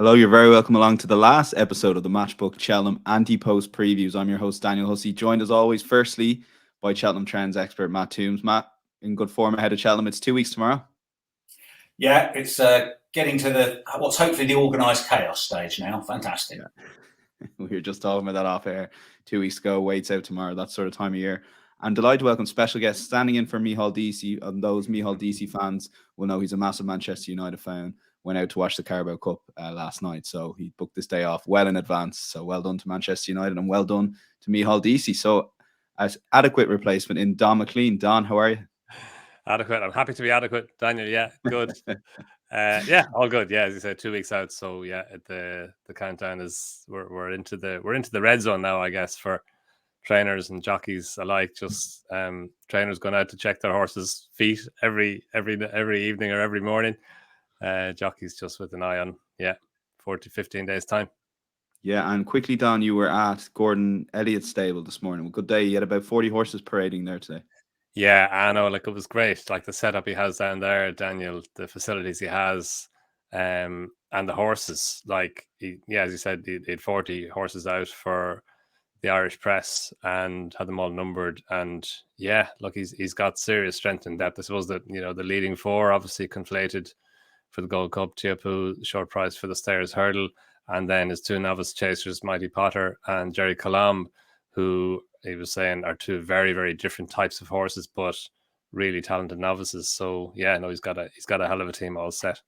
Hello, you're very welcome along to the last episode of the Matchbook Cheltenham Ante-Post previews. I'm your host, Daniel Hussey, joined as always, firstly, by Cheltenham Trends expert Matt Toombs. Matt, in good form ahead of Cheltenham. It's 2 weeks tomorrow. Yeah, it's getting to what's hopefully the organised chaos stage now. Fantastic. Yeah. We were just talking about that off air 2 weeks ago. Waits out tomorrow, that sort of time of year. I'm delighted to welcome special guest standing in for Micheál Deasy. And those Micheál Deasy fans will know he's a massive Manchester United fan. Went out to watch the Carabao Cup last night, so he booked this day off well in advance. So well done to Manchester United and well done to Micheál Deasy. So as adequate replacement in Donn McClean. Donn, how are you? Adequate. I'm happy to be adequate, Daniel. Yeah, good. Yeah, all good. Yeah, as you said, 2 weeks out. So yeah, the countdown is we're into the red zone now, I guess, for trainers and jockeys alike. Just trainers going out to check their horses' feet every evening or every morning. Jockeys just with an eye on 15 days time. Yeah, and quickly, Don, you were at Gordon Elliott's stable this morning. Well, good day. You had about 40 horses parading there today. Yeah, I know. Like, it was great. Like the setup he has down there, Daniel, the facilities he has, and the horses. Like, as you said, he had 40 horses out for the Irish press and had them all numbered. And yeah, look, he's got serious strength and depth. I suppose that the leading four obviously conflated for the Gold Cup, Tiapu, short price for the Stayers Hurdle, and then his two novice chasers, Mighty Potter and Jerry Colomb, who he was saying are two very, very different types of horses, but really talented novices. So yeah, no, he's got a hell of a team all set.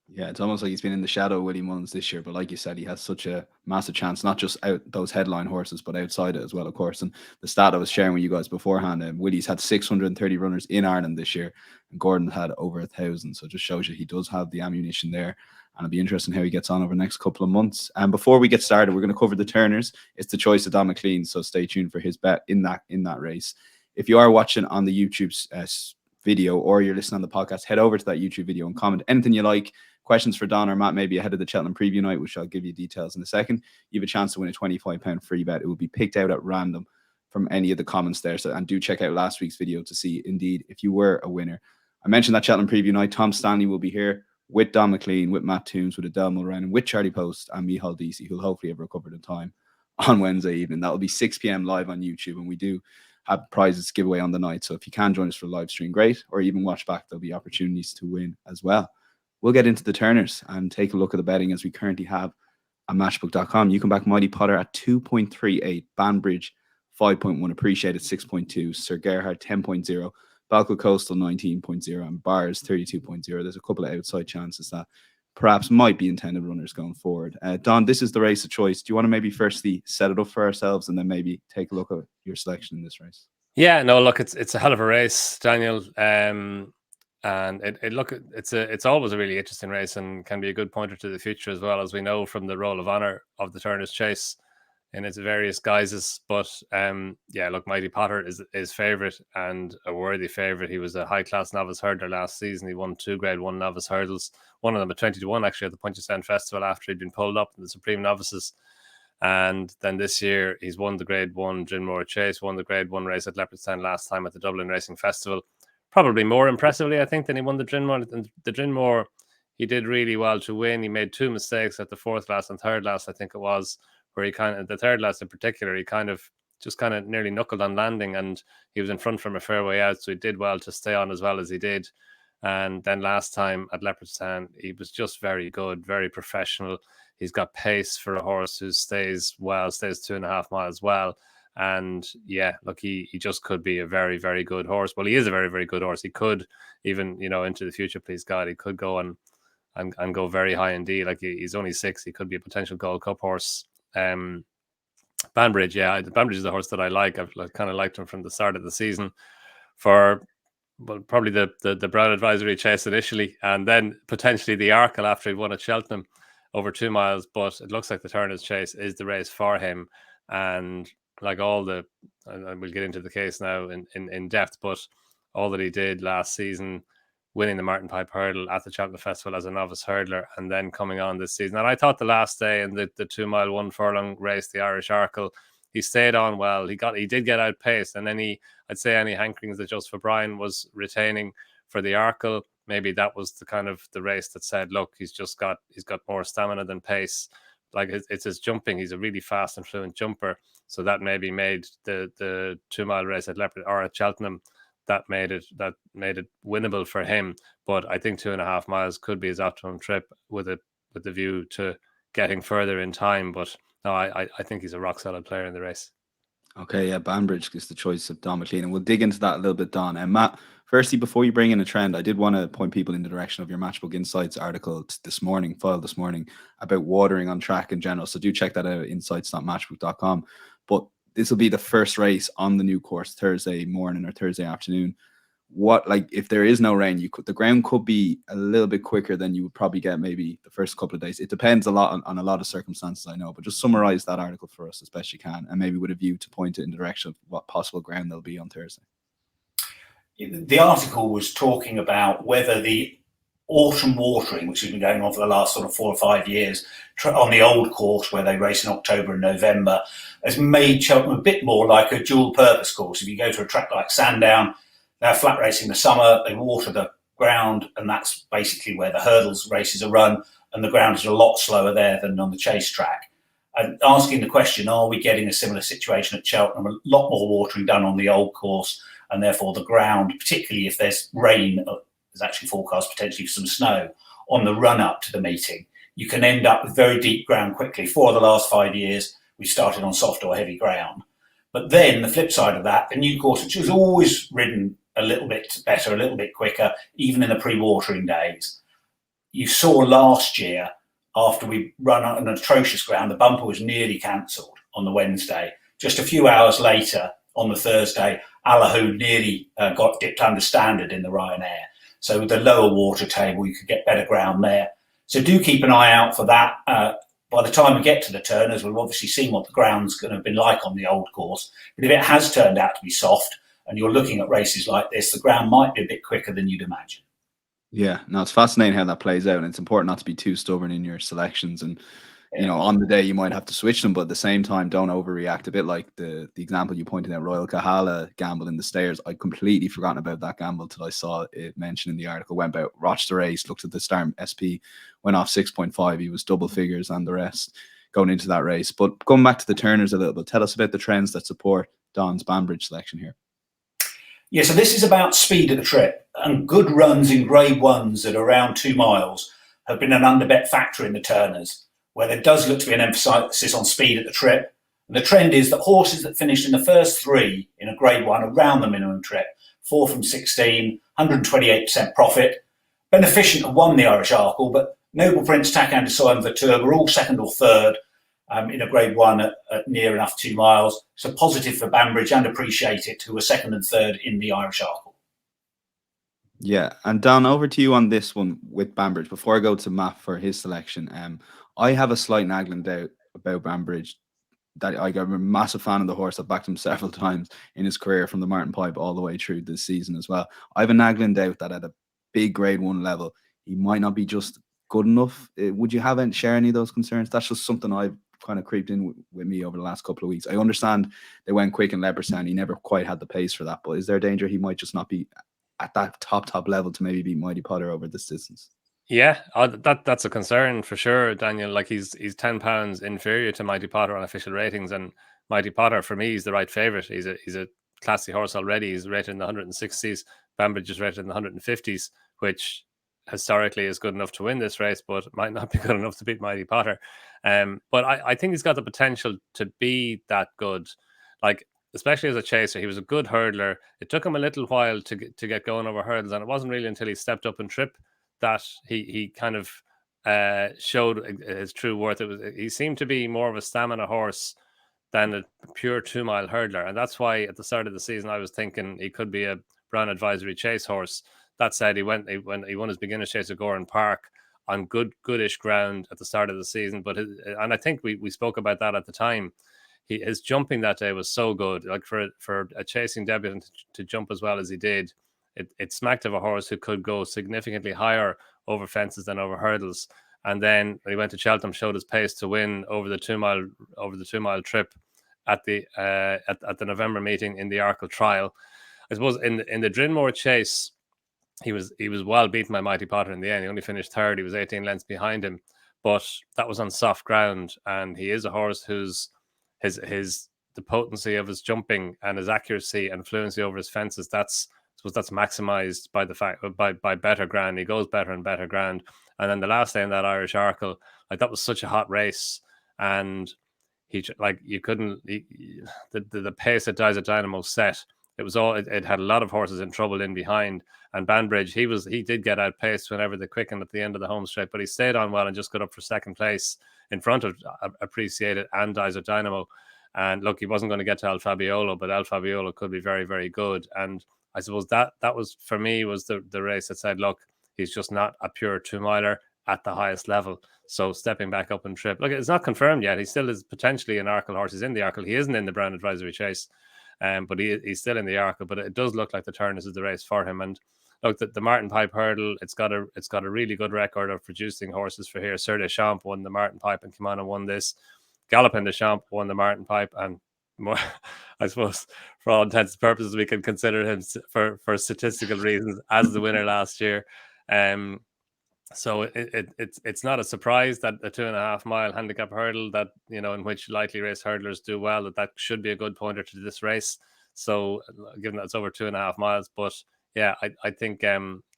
Yeah, it's almost like he's been in the shadow of Willie Mullins this year. But like you said, he has such a massive chance, not just out those headline horses, but outside it as well, of course. And the stat I was sharing with you guys beforehand, Willie's had 630 runners in Ireland this year, and Gordon had over 1,000. So it just shows you he does have the ammunition there. And it'll be interesting how he gets on over the next couple of months. And before we get started, we're going to cover the Turners. It's the choice of Donn McClean, so stay tuned for his bet in that race. If you are watching on the YouTube's video or you're listening on the podcast, head over to that YouTube video and comment anything you like. Questions for Donn or Matt, maybe ahead of the Cheltenham preview night, which I'll give you details in a second. You have a chance to win a £25 free bet. It will be picked out at random from any of the comments there. So, and do check out last week's video to see, indeed, if you were a winner. I mentioned that Cheltenham preview night. Tom Stanley will be here with Donn McClean, with Matt Toombs, with Adele Mulrennan, with Ante-Post and Micheál Deasy, who'll hopefully have recovered in time on Wednesday evening. That will be 6 p.m. live on YouTube, and we do have prizes to give away on the night. So if you can join us for a live stream, great. Or even watch back, there'll be opportunities to win as well. We'll get into the Turners and take a look at the betting as we currently have on Matchbook.com. You can back Mighty Potter at 2.38, Banbridge 5.1, Appreciated 6.2, Sir Gerhard 10.0, Balco Coastal 19.0, and Bars 32.0. There's a couple of outside chances that perhaps might be intended runners going forward. Don, this is the race of choice. Do you want to maybe firstly set it up for ourselves and then maybe take a look at your selection in this race? Yeah, no, look, it's a hell of a race, Daniel. And it's always a really interesting race and can be a good pointer to the future as well, as we know from the Roll of Honour of the Turners Chase in its various guises. But look, Mighty Potter is favourite and a worthy favourite. He was a high-class novice hurdler last season. He won 2 Grade 1 novice hurdles, one of them at 20-1 actually at the Punchestown Festival after he'd been pulled up in the Supreme Novices. And then this year he's won the Grade 1 Drinmore Chase, won the Grade 1 race at Leopardstown last time at the Dublin Racing Festival. Probably more impressively, I think, than he won the Drinmore. And the Drinmore, he did really well to win. He made 2 mistakes at the fourth last and third last, I think it was, where he the third last in particular, he kind of nearly knuckled on landing, and he was in front from a fair way out, so he did well to stay on as well as he did. And then last time at Leopardstown, he was just very good, very professional. He's got pace for a horse who stays 2.5 miles well. And yeah, look, he just could be a very, very good horse. Well, he is a very, very good horse. He could even, into the future, please God, he could go and go very high indeed. Like, he's only 6. He could be a potential Gold Cup horse. Banbridge, Banbridge is a horse that I like. I've kind of liked him from the start of the season for probably the Brown Advisory Chase initially, and then potentially the Arkle after he won at Cheltenham over 2 miles. But it looks like the Turners Chase is the race for him. And like and we'll get into the case now in depth, but all that he did last season, winning the Martin Pipe Hurdle at the Cheltenham Festival as a novice hurdler, and then coming on this season. And I thought the last day in the 2 mile 1 furlong race, the Irish Arkle, he stayed on well. He did get outpaced, and I'd say any hankerings that Joseph O'Brien was retaining for the Arkle, maybe that was the kind of the race that said, look, he's got more stamina than pace. Like it's his jumping. He's a really fast and fluent jumper. So that maybe made the 2 mile race at Leopard or at Cheltenham, that made it winnable for him. But I think 2.5 miles could be his optimum trip with the view to getting further in time. But no, I think he's a rock solid player in the race. Okay, yeah, Banbridge is the choice of Donn McClean, and we'll dig into that a little bit, Don. And Matt, firstly, before you bring in a trend, I did want to point people in the direction of your Matchbook Insights article this morning, about watering on track in general. So do check that out, insights.matchbook.com. But this will be the first race on the new course Thursday morning or Thursday afternoon. If there is no rain, the ground could be a little bit quicker than you would probably get maybe the first couple of days. It depends a lot on a lot of circumstances, I know, but just summarize that article for us as best you can, and maybe with a view to point it in the direction of what possible ground there'll be on Thursday. The article was talking about whether the autumn watering, which has been going on for the last sort of 4 or 5 years on the old course where they race in October and November, has made Cheltenham a bit more like a dual purpose course. If you go to a track like Sandown, they're flat racing in the summer, they water the ground, and that's basically where the hurdles races are run, and the ground is a lot slower there than on the chase track. And asking the question, are we getting a similar situation at Cheltenham? A lot more watering done on the old course, and therefore the ground, particularly if there's rain, there's actually forecast potentially some snow on the run up to the meeting, you can end up with very deep ground quickly. 4 of the last 5 years, we started on soft or heavy ground. But then the flip side of that, the new course, which was always ridden a little bit better, a little bit quicker, even in the pre-watering days. You saw last year, after we run on an atrocious ground, the bumper was nearly cancelled on the Wednesday. Just a few hours later, on the Thursday, Allahood nearly got dipped under standard in the Ryanair. So with the lower water table, you could get better ground there. So do keep an eye out for that. By the time we get to the Turners, we've obviously seen what the ground's going to have been like on the old course. But if it has turned out to be soft, and you're looking at races like this, the ground might be a bit quicker than you'd imagine. Yeah, no, it's fascinating how that plays out, and it's important not to be too stubborn in your selections. And on the day you might have to switch them, but at the same time, don't overreact. A bit like the example you pointed out, Royal Kahala gamble in the Stairs. I'd completely forgotten about that gamble till I saw it mentioned in the article. Went about, watched the race, looked at the start SP, went off 6.5. He was double figures and the rest going into that race. But going back to the Turners a little bit, tell us about the trends that support Don's Banbridge selection here. Yeah, so this is about speed of the trip, and good runs in grade ones at around 2 miles have been an underbet factor in the Turners, where there does look to be an emphasis on speed at the trip. And the trend is that horses that finished in the first 3 in a grade one around the minimum trip, 4 from 16, 128% profit. Beneficent have won the Irish Arkle, but Noble Prince, Takan Desoy and Verteur were all second or third in a grade one at near enough 2 miles. So positive for Banbridge and Appreciate It, who were second and third in the Irish Arkle. Yeah, and Don, over to you on this one with Banbridge. Before I go to Matt for his selection, I have a slight nagging doubt about Banbridge. That I'm a massive fan of the horse. I've backed him several times in his career, from the Martin Pipe all the way through this season as well. I have a nagging doubt that at a big grade one level, he might not be just good enough. Would you share any of those concerns? That's just something I've kind of creeped in with me over the last couple of weeks. I understand they went quick in Leopardstown. He never quite had the pace for that, but is there a danger he might just not be at that top level to maybe beat Mighty Potter over this distance? Yeah, that's a concern for sure, Daniel. Like he's £10 inferior to Mighty Potter on official ratings, and Mighty Potter for me is the right favourite. He's a classy horse already. He's rated in the 160s. Banbridge is rated in the 150s, which historically is good enough to win this race, but might not be good enough to beat Mighty Potter. But I think he's got the potential to be that good. Like, especially as a chaser, he was a good hurdler. It took him a little while to get going over hurdles, and it wasn't really until he stepped up in trip that he kind of showed his true worth. He seemed to be more of a stamina horse than a pure 2 mile hurdler, and that's why at the start of the season I was thinking he could be a Brown Advisory chase horse. That said, he won his beginner's chase at Goran Park on goodish ground at the start of the season. But and I think we spoke about that at the time. His jumping that day was so good. Like for a chasing debutant to jump as well as he did, it smacked of a horse who could go significantly higher over fences than over hurdles. And then when he went to Cheltenham, showed his pace to win over the 2 mile trip at the November meeting in the Arkle trial. I suppose in the Drinmore chase, he was well beaten by Mighty Potter in the end. He only finished third. He was 18 lengths behind him, but that was on soft ground. And he is a horse whose the potency of his jumping and his accuracy and fluency over his fences, that's maximized by the fact by better ground. He goes better and better ground. And then the last day in that Irish Arkle, like, that was such a hot race, and you couldn't the pace that Desert Dynamo set. It had a lot of horses in trouble in behind, and Banbridge, he did get outpaced whenever they quickened at the end of the home straight, but he stayed on well and just got up for second place in front of Appreciated and Desert Dynamo. And look, he wasn't going to get to El Fabiolo, but El Fabiolo could be very, very good. And I suppose that was, for me, was the race that said, look, he's just not a pure 2-miler at the highest level. So stepping back up and trip. Look, it's not confirmed yet. He still is potentially an Arkle horse. He's in the Arkle. He isn't in the Brown Advisory Chase, but he's still in the Arkle. But it does look like the Turners is the race for him. And look, the Martin Pipe Hurdle, it's got a really good record of producing horses for here. Sir Deschamps won the Martin Pipe and came on and won this. Galopin Deschamps won the Martin Pipe, and more, I suppose, for all intents and purposes, we can consider him for statistical reasons as the winner last year. So it's not a surprise that a 2.5 mile handicap hurdle, that, you know, in which lightly raced hurdlers do well, that should be a good pointer to this race. So given that it's over 2.5 miles, but yeah, I think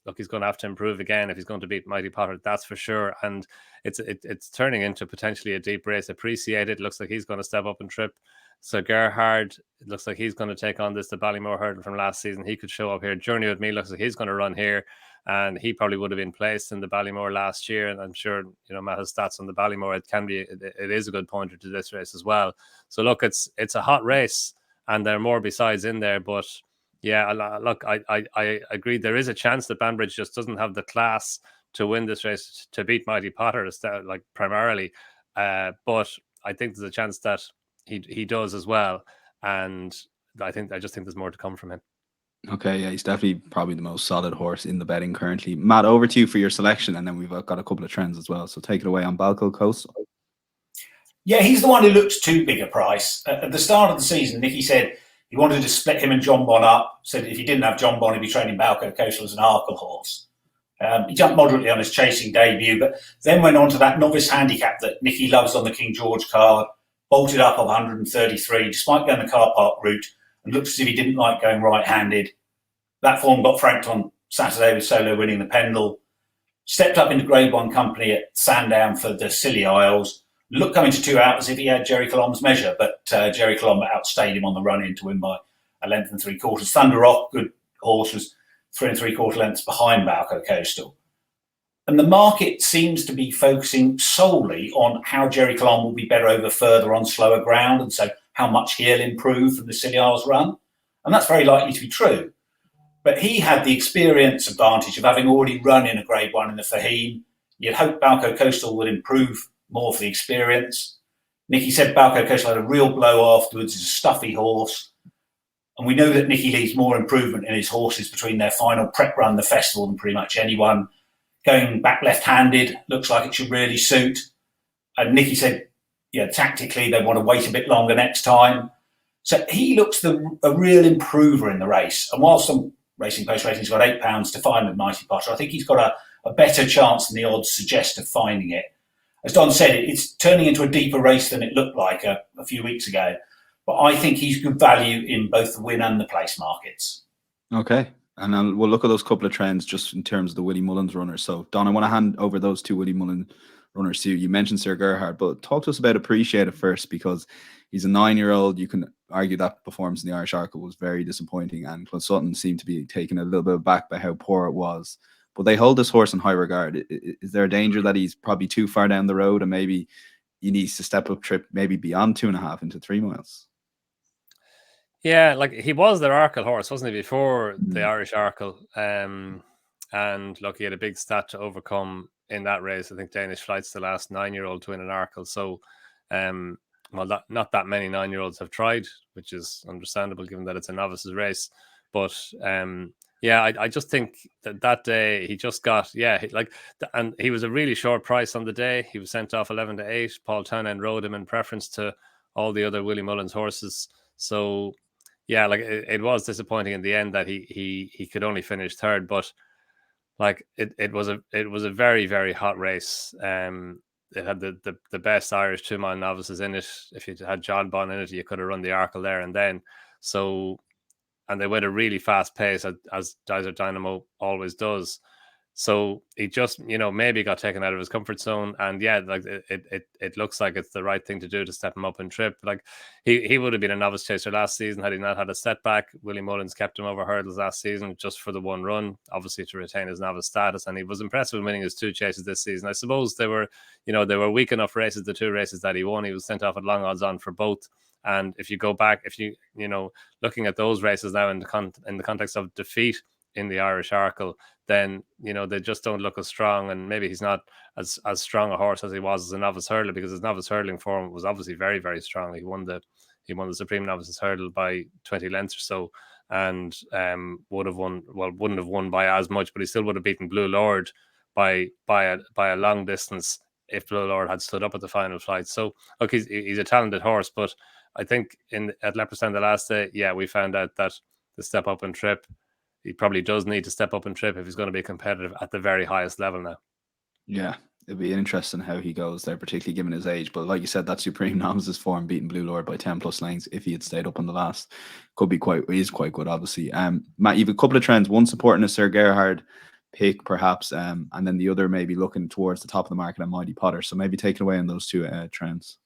look, he's going to have to improve again if he's going to beat Mighty Potter, that's for sure. And it's turning into potentially a deep race. Appreciated, looks like he's going to step up and trip. So Gerhard, it looks like he's going to take on the Ballymore hurdle from last season. He could show up here. Journey with Me looks like he's going to run here, and he probably would have been placed in the Ballymore last year. And I'm sure, you know, Matt has stats on the Ballymore. It is a good pointer to this race as well. So look, it's a hot race, and there are more besides in there. But yeah, look, I agree. There is a chance that Banbridge just doesn't have the class to win this race, to beat Mighty Potter, like primarily. But I think there's a chance that he does as well, and I just think there's more to come from him. Okay, yeah, he's definitely probably the most solid horse in the betting currently. Matt, over to you for your selection, and then we've got a couple of trends as well. So take it away on Balco Coast. Yeah, he's the one who looks too big a price. At the start of the season, Nicky said he wanted to split him and John Bon up. Said if he didn't have John Bon, he'd be training Balco Coastal as an Arkle horse. He jumped moderately on his chasing debut, but then went on to that novice handicap that Nicky loves on the King George card, bolted up of 133, despite going the car park route, and looked as if he didn't like going right-handed. That form got franked on Saturday with Solo winning the Pendle. Stepped up into Grade 1 company at Sandown for the Scilly Isles. Looked coming to 2 out as if he had Jerry Colombe's measure, but Jerry Colombe outstayed him on the run-in to win by a length and 3/4. Thunder Rock, good horse, was 3 3/4 lengths behind Balco Coastal. And the market seems to be focusing solely on how Jerry Colombe will be better over further on slower ground, and so how much he'll improve from the Scilly Isles run. And that's very likely to be true. But he had the experience advantage of having already run in a Grade 1 in the Fahim. You'd hope Balco Coastal would improve more for the experience. Nicky said Balco Coastal had a real blow afterwards. He's a stuffy horse. And we know that Nicky leaves more improvement in his horses between their final prep run, the festival, than pretty much anyone. Going back left-handed looks like it should really suit. And Nicky said, yeah, tactically they want to wait a bit longer next time. So he looks a real improver in the race. And while some Racing Post Rating's got £8 to find with Mighty Potter, I think he's got a better chance than the odds suggest of finding it. As Donn said, it's turning into a deeper race than it looked like a few weeks ago. But I think he's good value in both the win and the place markets. Okay. And we'll look at those couple of trends just in terms of the Willie Mullins runners. So, Donn, I want to hand over those two Willie Mullins runners to you. You mentioned Sir Gerhard, but talk to us about Appreciated first, because he's a 9-year-old. You can argue that performance in the Irish Arkle was very disappointing, and Clon Sutton seemed to be taken a little bit aback by how poor it was. But they hold this horse in high regard. Is there a danger that he's probably too far down the road and maybe he needs to step up trip maybe beyond 2.5 into 3 miles? Yeah, like he was their Arkle horse, wasn't he, before the Irish Arkle? And look, he had a big stat to overcome in that race. I think Danish Flight's the last 9-year-old to win an Arkle. So, well, not that many 9-year-olds have tried, which is understandable given that it's a novices race. But yeah, I just think that day he just got, and he was a really short price on the day. He was sent off 11 to 8. Paul Townend rode him in preference to all the other Willie Mullins horses. So yeah, like it was disappointing in the end that he could only finish third. But like it was a very, very hot race. It had the best Irish 2-mile novices in it. If you had John Bonn in it, you could have run the Arkle there and then. So, and they went a really fast pace, as Desert Dynamo always does. So he just, maybe got taken out of his comfort zone. And yeah, like it looks like it's the right thing to do to step him up and trip. Like he would have been a novice chaser last season had he not had a setback. Willie Mullins kept him over hurdles last season just for the one run, obviously to retain his novice status. And he was impressive in winning his 2 chases this season. I suppose they were weak enough races, the 2 races that he won. He was sent off at long odds on for both. And if you go back, looking at those races now in the context of defeat in the Irish Arkle, then they just don't look as strong, and maybe he's not as strong a horse as he was as a novice hurdler, because his novice hurdling form was obviously very, very strong. He won the Supreme Novices Hurdle by 20 lengths or so, and wouldn't have won by as much, but he still would have beaten Blue Lord by a long distance if Blue Lord had stood up at the final flight. So look, he's a talented horse, but I think at Leopardstown the last day, we found out that the step up and trip, he probably does need to step up and trip if he's going to be competitive at the very highest level now. Yeah, it'd be interesting how he goes there, particularly given his age. But like you said, that Supreme Novices form, beating Blue Lord by 10 plus lengths, if he had stayed up on the last, is quite good, obviously. Matt, you have a couple of trends. One supporting a Sir Gerhard pick, perhaps, and then the other maybe looking towards the top of the market at Mighty Potter. So maybe take it away on those 2 trends.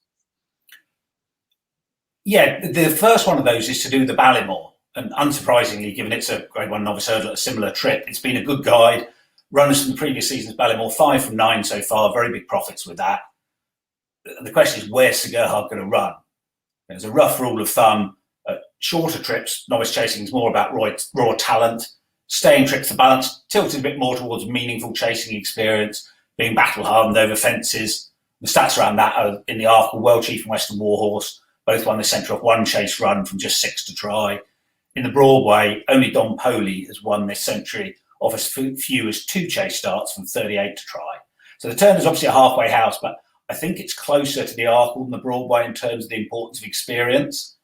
Yeah, the first one of those is to do with the Ballymore. And unsurprisingly, given it's a Grade 1 novice hurdle, a similar trip, it's been a good guide. Runners from the previous season's Ballymore, 5 from 9 so far, very big profits with that. The question is, where's Sir Gerhard going to run? There's a rough rule of thumb. Shorter trips, novice chasing is more about raw talent. Staying trips, the balance tilted a bit more towards meaningful chasing experience, being battle-hardened over fences. The stats around that are in the Arkle, World Chief and Western Warhorse. Both won the centre of 1 chase run from just 6 to try. In the Broadway, only Don Poley has won this century of as few as 2 chase starts from 38 to try. So the turn is obviously a halfway house, but I think it's closer to the Arkle than the Broadway in terms of the importance of experience.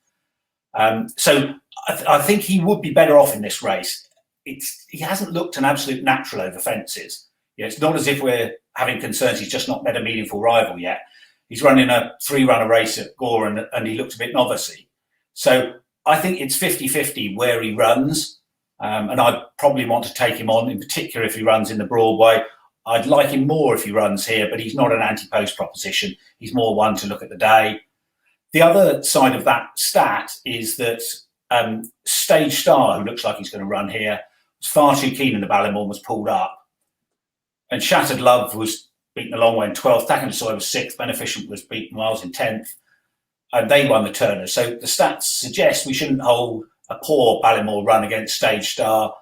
So I think he would be better off in this race. He hasn't looked an absolute natural over fences. It's not as if we're having concerns he's just not met a meaningful rival yet. He's running a 3-runner race at Gore and he looked a bit novice-y. So I think it's 50-50 where he runs, and I'd probably want to take him on, in particular if he runs in the Broadway. I'd like him more if he runs here, but he's not an Ante-Post proposition. He's more one to look at the day. The other side of that stat is that Stage Star, who looks like he's going to run here, was far too keen in the Ballymore, was pulled up. And Shattered Love was beaten a long way in 12th. Tackle Soy was 6th. Beneficent was beaten miles in 10th. And they won the Turner. So the stats suggest we shouldn't hold a poor Ballymore run against Stage Star.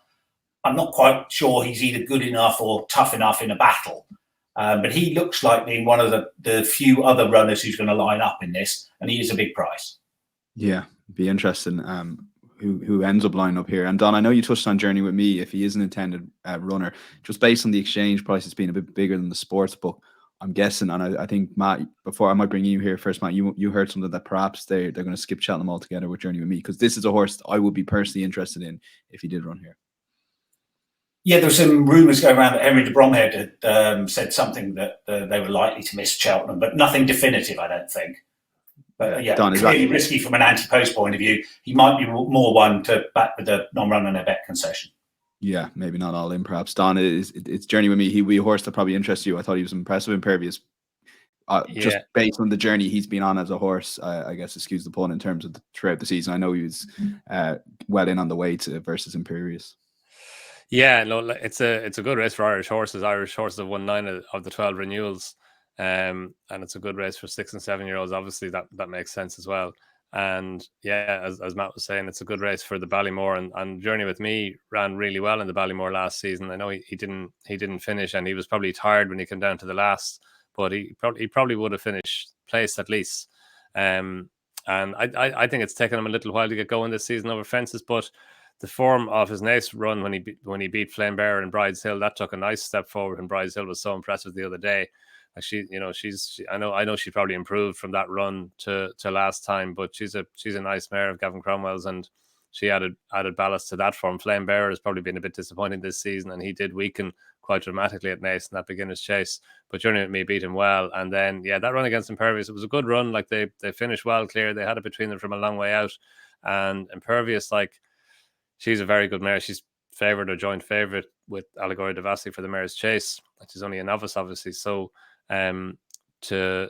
I'm not quite sure he's either good enough or tough enough in a battle. But he looks like being one of the few other runners who's going to line up in this. And he is a big price. Yeah, be interesting who ends up lining up here. And Don, I know you touched on Journey with Me, if he is an intended runner, just based on the exchange price, it's been a bit bigger than the sports book. I'm guessing, and I think, Matt, before I might bring you here first, Matt, you heard something that perhaps they're going to skip Cheltenham altogether with Journey with Me, because this is a horse I would be personally interested in if he did run here. Yeah, there were some rumours going around that Henry de Bromhead had said something that they were likely to miss Cheltenham, but nothing definitive, I don't think. But yeah, Don, clearly risky from an Ante-Post point of view. He might be more one to back with the non-run and a bet concession. Yeah, maybe not all in, perhaps. Don, it's Journey with Me. He be a horse that probably interests you. I thought he was impressive in Pervious. Just based on the journey he's been on as a horse, I guess, excuse the pun, in terms of throughout the season. I know he was well in on the way to versus Imperious. Yeah, no, it's a good race for Irish horses. Irish horses have won 9 of the 12 renewals, and it's a good race for 6 and 7 year olds. Obviously, that makes sense as well. And yeah, as Matt was saying, it's a good race for the Ballymore, and Journey with Me ran really well in the Ballymore last season. I know he didn't finish, and he was probably tired when he came down to the last, but he probably would have finished place at least. And I think it's taken him a little while to get going this season over fences, but the form of his next run when he beat Flame Bearer and Bride's Hill, that took a nice step forward, and Bride's Hill was so impressive the other day. I know she probably improved from that run to last time, but she's a nice mare of Gavin Cromwell's, and she added ballast to that form. Flame Bearer has probably been a bit disappointing this season, and he did weaken quite dramatically at Naas in that beginner's chase. But Journey with Me beat him well. And then, yeah, that run against Impervious, it was a good run. Like they finished well clear. They had it between them from a long way out. And Impervious, like, she's a very good mare. She's favoured or joint favourite with Allegoria Devassi for the Mare's Chase. She's only a novice, obviously. So to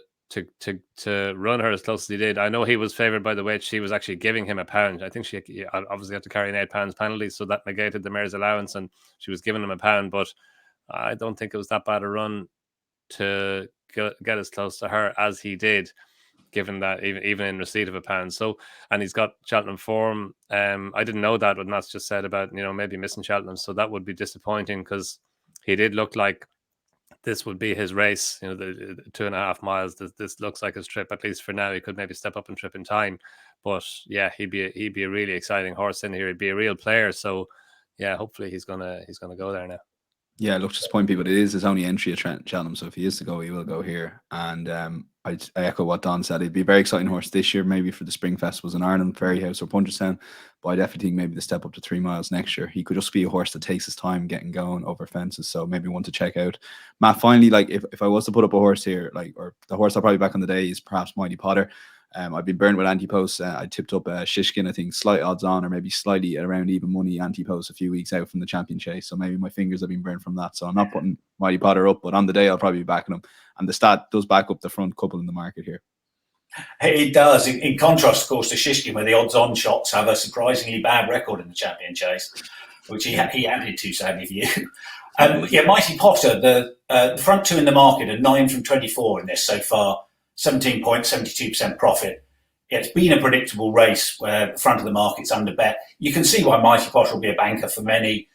run her as close as he did, I know he was favoured by the weight. She was actually giving him £1. I think she obviously had to carry an £8 penalty, so that negated the mare's allowance, and she was giving him £1. But I don't think it was that bad a run to get as close to her as he did, given that even in receipt of £1. So, and he's got Cheltenham form. I didn't know that what Matt's just said about, maybe missing Cheltenham, so that would be disappointing, because he did look like this would be his race. The 2.5 miles. This looks like his trip, at least for now. He could maybe step up and trip in time, but yeah, he'd be a really exciting horse in here. He'd be a real player. So yeah, hopefully he's gonna go there now. Yeah, look, just point people, it is his only entry at Cheltenham, so if he is to go, he will go here. And I echo what Donn said. It'd be a very exciting horse this year, maybe for the Spring Festivals in Ireland, Fairyhouse or Punchestown, but I definitely think maybe the step up to 3 miles next year. He could just be a horse that takes his time getting going over fences, so maybe one to check out. Matt, finally, like if I was to put up a horse here, like, or the horse I'll probably back on the day is perhaps Mighty Potter. I've been burned with Ante-Post. I tipped up Shishkin, I think, slight odds on, or maybe slightly around even money Ante-Post a few weeks out from the champion chase. So maybe my fingers have been burned from that. So I'm not putting Mighty Potter up, but on the day I'll probably be backing him. And the stat does back up the front couple in the market here. It does. In contrast, of course, to Shishkin, where the odds-on shots have a surprisingly bad record in the champion chase, which he added to, sadly for you. Yeah, Mighty Potter, the front two in the market are 9 from 24 in this so far. 17.72% profit. It's been a predictable race where the front of the market's under bet. You can see why Mighty Potter will be a banker for many.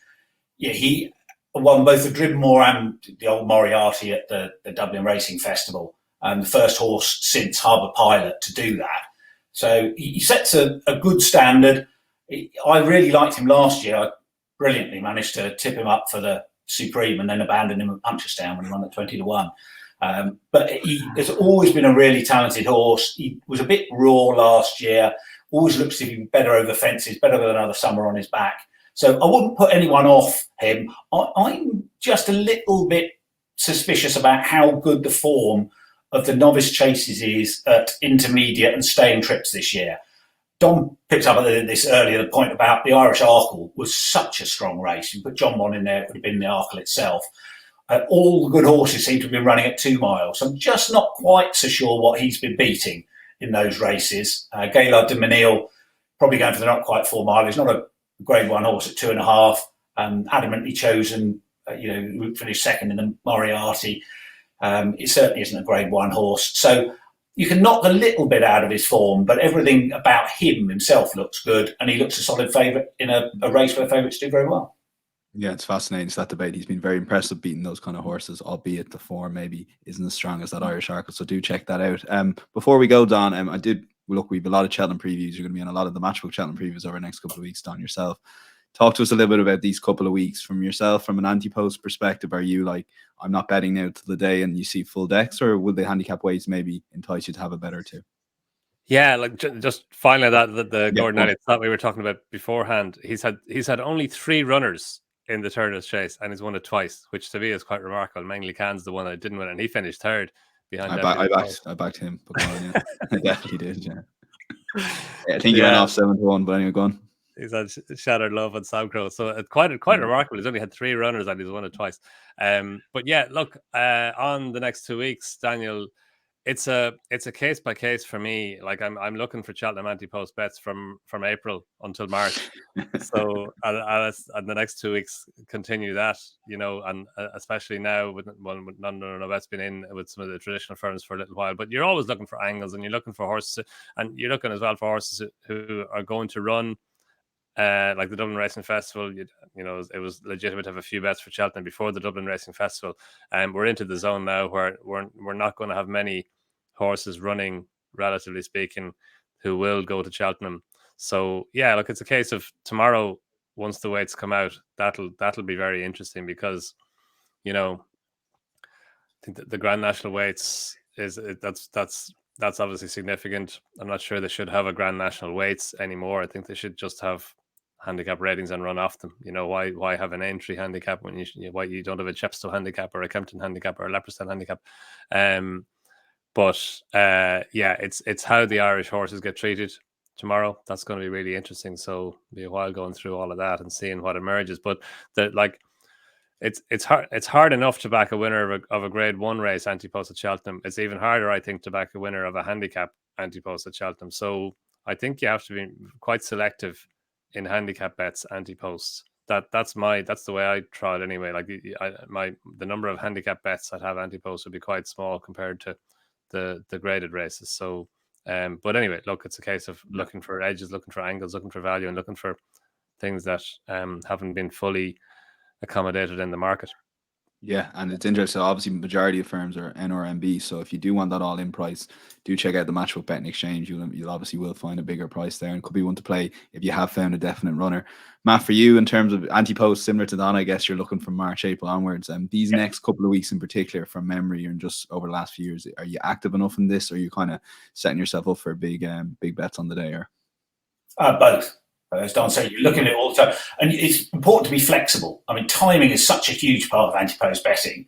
Yeah, he won both the Dribmore and the old Moriarty at the Dublin Racing Festival, and the first horse since Harbour Pilot to do that. So he sets a good standard. I really liked him last year. I brilliantly managed to tip him up for the Supreme and then abandon him at Punchestown when he won at 20-1. But he has always been a really talented horse. He was a bit raw last year. Always looks to be better over fences, better than another summer on his back. So I wouldn't put anyone off him. I'm just a little bit suspicious about how good the form of the novice chases is at intermediate and staying trips this year. Donn picked up this earlier, the point about the Irish Arkle was such a strong race. You put John Bond in there, it would have been the Arkle itself. All the good horses seem to have been running at 2 miles. I'm just not quite so sure what he's been beating in those races. Gaillard de Menil probably going for the not quite 4 mile. He's not a grade 1 horse at 2.5. Adamantly chosen, finished second in the Moriarty. It certainly isn't a grade 1 horse. So you can knock a little bit out of his form, but everything about him himself looks good, and he looks a solid favourite in a race where favourites do very well. Yeah, it's fascinating. It's that debate. He's been very impressive beating those kind of horses, albeit the form maybe isn't as strong as that Irish Arkle. So do check that out. Before we go, Donn, we have a lot of Cheltenham previews. You're going to be on a lot of the Matchbook Cheltenham previews over the next couple of weeks, Donn, yourself. Talk to us a little bit about these couple of weeks from yourself, from an Ante-Post perspective. Are you like, I'm not betting now to the day and you see full decks, or will the handicap weights maybe entice you to have a bet or two? Yeah, like just finally the Gordon Elliott that we were talking about beforehand. He's had only 3 runners in the Turner's chase, and he's won it twice, which to me is quite remarkable. Mangley Can's the one that didn't win, and he finished 3rd behind. I backed him. Yeah. I definitely did. Yeah, I think he went off 7-1, but anyway, go on. He's had Shattered Love and Sam Crow, so it's quite remarkable. He's only had 3 runners and he's won it twice. But yeah, look, on the next 2 weeks, Daniel, it's a case by case for me. Like I'm looking for Cheltenham Ante-Post bets from April until March. So and the next 2 weeks continue that, and especially now with none of the bets been in with some of the traditional firms for a little while. But you're always looking for angles, and you're looking for horses, and you're looking as well for horses who are going to run. Like the Dublin Racing Festival, it was legitimate to have a few bets for Cheltenham before the Dublin Racing Festival. And we're into the zone now where we're not going to have many horses running, relatively speaking, who will go to Cheltenham. So yeah, look, it's a case of tomorrow, once the weights come out, that'll be very interesting, because I think that the Grand National weights that's obviously significant. I'm not sure they should have a Grand National weights anymore. I think they should just have handicap ratings and run off them. You know, why have an entry handicap when why you don't have a Chepstow handicap or a Kempton handicap or a Leopardstown handicap? But yeah, it's how the Irish horses get treated tomorrow. That's going to be really interesting. So it'll be a while going through all of that and seeing what emerges. But it's hard enough to back a winner of a Grade 1 race Ante-Post at Cheltenham. It's even harder, I think, to back a winner of a handicap Ante-Post at Cheltenham. So I think you have to be quite selective in handicap bets Ante-Post. That's the way I try it anyway. Like the number of handicap bets I'd have Ante-Post would be quite small compared to the graded races. So but anyway, look, it's a case of looking for edges, looking for angles, looking for value, and looking for things that haven't been fully accommodated in the market. Yeah, and it's interesting. Obviously, majority of firms are NRMB, so if you do want that all-in price, do check out the Matchbook Betting Exchange. You'll obviously will find a bigger price there, and could be one to play if you have found a definite runner. Matt, for you, in terms of Ante-Post, similar to Donn, I guess you're looking from March, April onwards. These next couple of weeks in particular, from memory, and just over the last few years, are you active enough in this, or are you kind of setting yourself up for big bets on the day? Or both. As Donn said, you're looking at it all the time. And it's important to be flexible. I mean, timing is such a huge part of Ante-Post betting.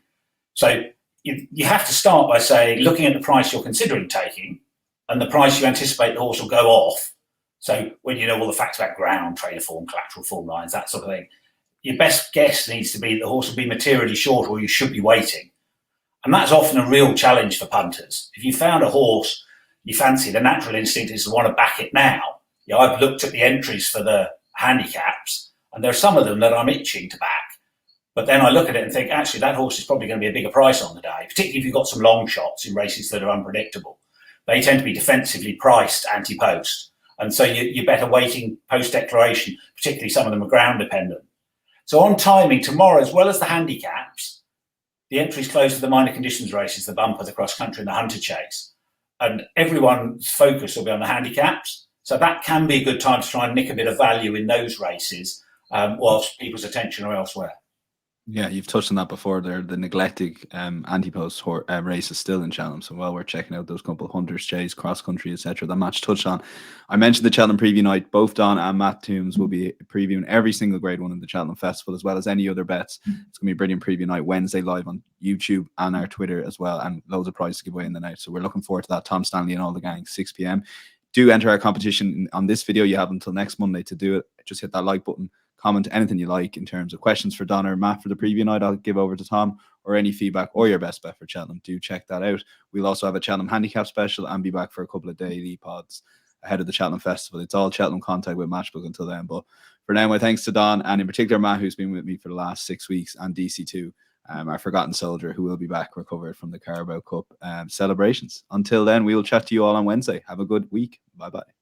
So you have to start by saying, looking at the price you're considering taking and the price you anticipate the horse will go off. So when you know all the facts about ground, trainer form, collateral form lines, that sort of thing, your best guess needs to be the horse will be materially short, or you should be waiting. And that's often a real challenge for punters. If you found a horse you fancy, the natural instinct is to want to back it now. Yeah, I've looked at the entries for the handicaps, and there are some of them that I'm itching to back. But then I look at it and think, actually, that horse is probably going to be a bigger price on the day, particularly if you've got some long shots in races that are unpredictable. They tend to be defensively priced Ante-Post. And so you're better waiting post-declaration, particularly some of them are ground dependent. So on timing, tomorrow, as well as the handicaps, the entries close to the minor conditions races, the bumper, the cross country, and the hunter chase. And everyone's focus will be on the handicaps. So that can be a good time to try and nick a bit of value in those races whilst people's attention are elsewhere. Yeah, you've touched on that before there. The neglected Ante-Post race is still in Cheltenham. So while we're checking out those couple of hunters, chase, cross country, etc., that Match touched on. I mentioned the Cheltenham preview night. Both Donn and Matt Toombs will be previewing every single Grade 1 in the Cheltenham Festival, as well as any other bets. It's going to be a brilliant preview night Wednesday live on YouTube and our Twitter as well, and loads of prizes to give away in the night. So we're looking forward to that. Tom Stanley and all the gang, 6 p.m. Do enter our competition on this video. You have until next Monday to do it. Just hit that like button, comment anything you like in terms of questions for Donn or Matt for the preview night. I'll give over to Tom, or any feedback or your best bet for Cheltenham. Do check that out. We'll also have a Cheltenham handicap special and be back for a couple of daily pods ahead of the Cheltenham Festival. It's all Cheltenham contact with Matchbook until then. But for now, my thanks to Donn, and in particular Matt, who's been with me for the last 6 weeks, and DC2, our forgotten soldier, who will be back recovered from the Carabao Cup celebrations. Until then, we will chat to you all on Wednesday. Have a good week. Bye-bye.